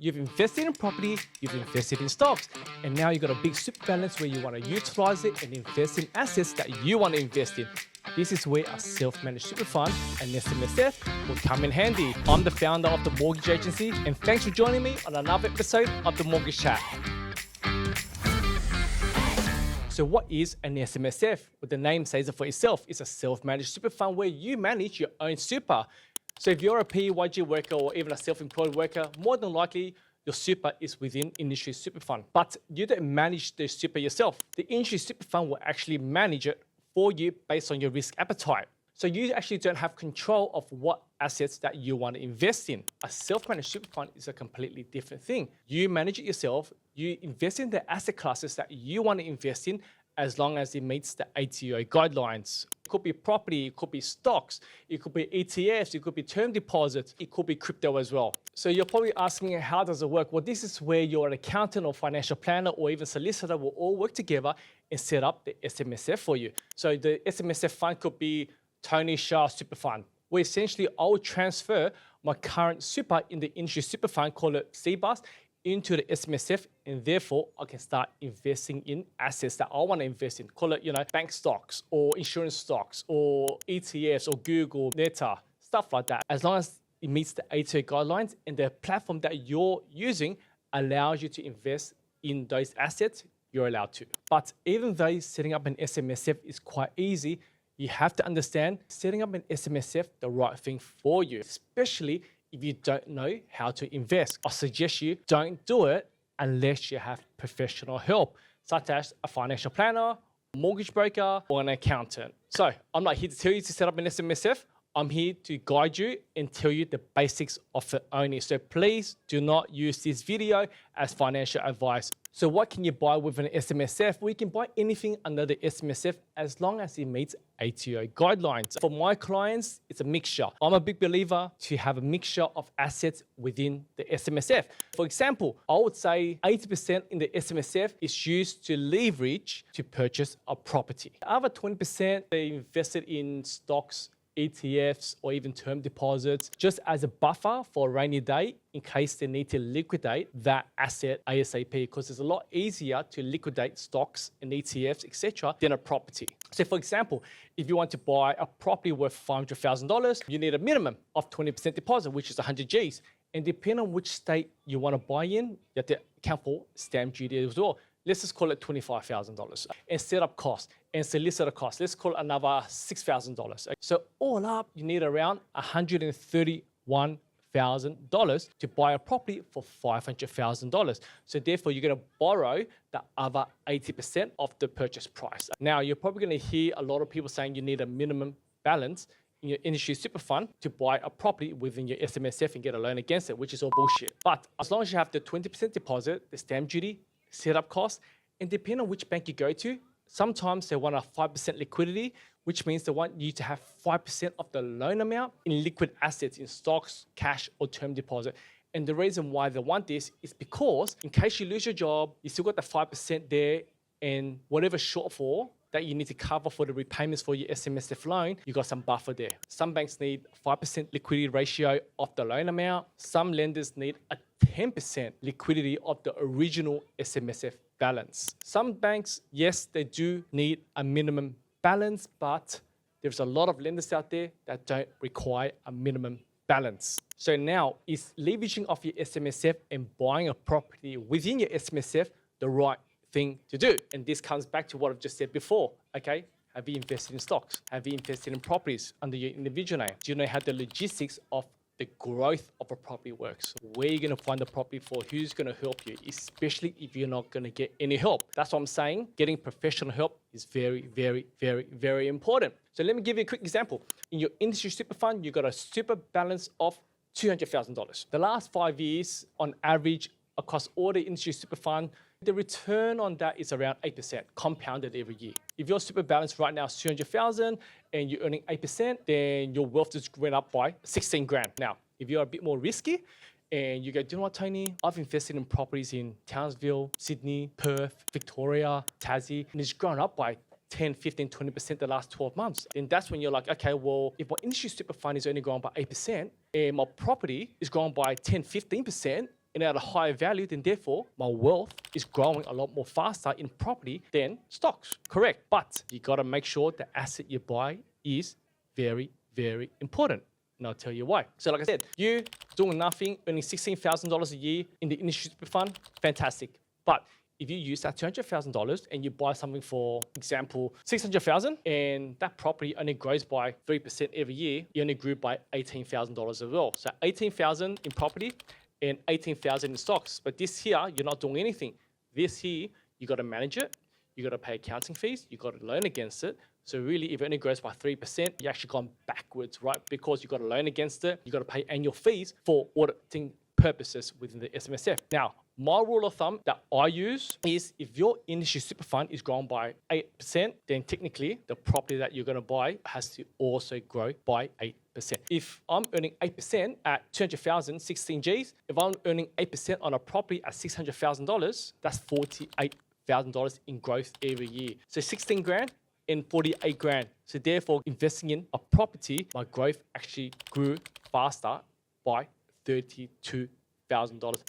you've invested in property, you've invested in stocks, and now you've got a big super balance where you want to utilize it and invest in assets that you want to invest in. This is where a self-managed super fund, an SMSF, will come in handy. I'm the founder of the Mortgage Agency, and thanks for joining me on another episode of the Mortgage Chat. So what is an SMSF? Well, the name says it for itself. It's a self-managed super fund where you manage your own super. So if you're a PAYG worker or even a self-employed worker, more than likely your super is within industry super fund. But you don't manage the super yourself. The industry super fund will actually manage it for you based on your risk appetite. So you actually don't have control of what assets that you want to invest in. A self-managed super fund is a completely different thing. You manage it yourself. You invest in the asset classes that you want to invest in as long as it meets the ATO guidelines. It could be property, it could be stocks, it could be ETFs, it could be term deposits, it could be crypto as well. So you're probably asking, how does it work? Well, this is where your accountant or financial planner or even solicitor will all work together and set up the SMSF for you. So the SMSF fund could be Tony Shah Super Fund, where essentially I will transfer my current super in the industry super fund, call it CBUS, into the SMSF, and therefore I can start investing in assets that I want to invest in. Call it, bank stocks or insurance stocks or ETFs or Google, Meta, stuff like that. As long as it meets the ATO guidelines and the platform that you're using allows you to invest in those assets, you're allowed to. But even though setting up an SMSF is quite easy, you have to understand setting up an SMSF the right thing for you, especially if you don't know how to invest. I suggest you don't do it unless you have professional help, such as a financial planner, a mortgage broker, or an accountant. So I'm not here to tell you to set up an SMSF. I'm here to guide you and tell you the basics of it only. So please do not use this video as financial advice. So what can you buy with an SMSF? Well, you can buy anything under the SMSF as long as it meets ATO guidelines. For my clients, it's a mixture. I'm a big believer to have a mixture of assets within the SMSF. For example, I would say 80% in the SMSF is used to leverage to purchase a property. The other 20%, they invested in stocks, ETFs, or even term deposits, just as a buffer for a rainy day in case they need to liquidate that asset ASAP, because it's a lot easier to liquidate stocks and ETFs, etc., than a property. So for example, if you want to buy a property worth $500,000, you need a minimum of 20% deposit, which is 100 Gs. And depending on which state you want to buy in, you have to account for stamp duty as well. Let's just call it $25,000. And setup costs and solicitor costs, let's call it another $6,000. So all up, you need around $131,000 to buy a property for $500,000. So therefore, you're going to borrow the other 80% of the purchase price. Now, you're probably going to hear a lot of people saying you need a minimum balance in your industry super fund to buy a property within your SMSF and get a loan against it, which is all bullshit. But as long as you have the 20% deposit, the stamp duty, setup costs, and depending on which bank you go to, sometimes they want a 5% liquidity, which means they want you to have 5% of the loan amount in liquid assets, in stocks, cash, or term deposit. And the reason why they want this is because in case you lose your job, you still got the 5% there, and whatever shortfall that you need to cover for the repayments for your SMSF loan, you got some buffer there. Some banks need 5% liquidity ratio of the loan amount. Some lenders need a 10% liquidity of the original SMSF balance. Some banks, yes, they do need a minimum balance, but there's a lot of lenders out there that don't require a minimum balance. So now, is leveraging off your SMSF and buying a property within your SMSF the right thing to do? And this comes back to what I've just said before, okay? Have you invested in stocks? Have you invested in properties under your individual name? Do you know how the logistics of the growth of a property works? Where you're going to find the property for, who's going to help you, especially if you're not going to get any help. That's what I'm saying. Getting professional help is very, very, very, very important. So let me give you a quick example. In your industry super fund, you've got a super balance of $200,000. The last 5 years, on average, across all the industry super fund, the return on that is around 8%, compounded every year. If your super balance right now is 200,000 and you're earning 8%, then your wealth just went up by 16 grand. Now, if you're a bit more risky and you go, do you know what, Tony? I've invested in properties in Townsville, Sydney, Perth, Victoria, Tassie, and it's grown up by 10, 15, 20% the last 12 months. And that's when you're like, okay, well, if my industry super fund is only growing by 8% and my property is growing by 10, 15%, and at a higher value, then therefore my wealth is growing a lot more faster in property than stocks. Correct. But you got to make sure the asset you buy is very, very important. And I'll tell you why. So like I said, you doing nothing, earning $16,000 a year in the industry super fund, fantastic. But if you use that $200,000 and you buy something for example, $600,000 and that property only grows by 3% every year, you only grew by $18,000 as well. So $18,000 in property and $18,000 in stocks. But this here, you're not doing anything. This here, you got to manage it. You got to pay accounting fees. You got to loan against it. So really, if it only grows by 3%, you actually gone backwards, right? Because you got to loan against it. You got to pay annual fees for auditing purposes within the SMSF. Now, my rule of thumb that I use is if your industry super fund is growing by 8%, then technically the property that you're going to buy has to also grow by 8%. If I'm earning 8% at 200,000, 16 Gs, if I'm earning 8% on a property at $600,000, that's $48,000 in growth every year. So 16 grand and 48 grand. So therefore, investing in a property, my growth actually grew faster by $32,000.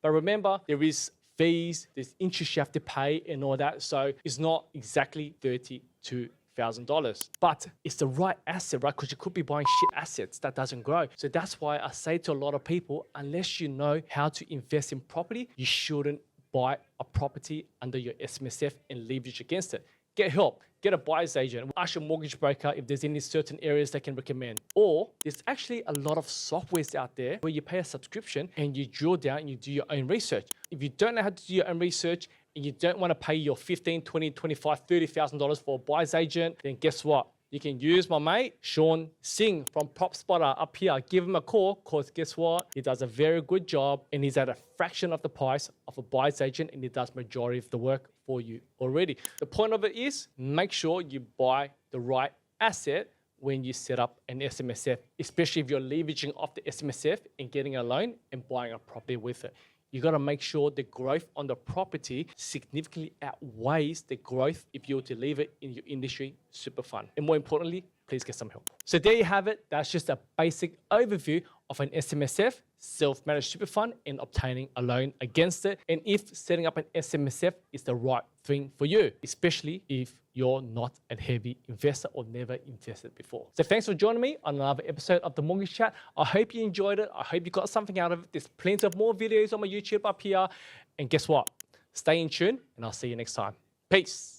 But remember, there is fees, there's interest you have to pay and all that. So it's not exactly $32,000. But it's the right asset, right? Because you could be buying shit assets that doesn't grow. So that's why I say to a lot of people, unless you know how to invest in property, you shouldn't buy a property under your SMSF and leverage against it. Get help. Get a buyer's agent. Ask your mortgage broker if there's any certain areas they can recommend. Or there's actually a lot of softwares out there where you pay a subscription and you drill down and you do your own research. If you don't know how to do your own research and you don't want to pay your $15,000, $20,000, $25,000, $30,000 for a buyer's agent, then guess what? You can use my mate, Sean Singh from PropSpotter up here. Give him a call because guess what? He does a very good job and he's at a fraction of the price of a buyer's agent and he does majority of the work for you already. The point of it is make sure you buy the right asset when you set up an SMSF, especially if you're leveraging off the SMSF and getting a loan and buying a property with it. You got to make sure the growth on the property significantly outweighs the growth if you were to leave it in your industry super fund. And more importantly, please get some help. So there you have it. That's just a basic overview of an SMSF, self-managed super fund, and obtaining a loan against it. And if setting up an SMSF is the right thing for you, especially if you're not a heavy investor or never invested before. So thanks for joining me on another episode of The Mortgage Chat. I hope you enjoyed it. I hope you got something out of it. There's plenty of more videos on my YouTube up here. And guess what? Stay in tune and I'll see you next time. Peace.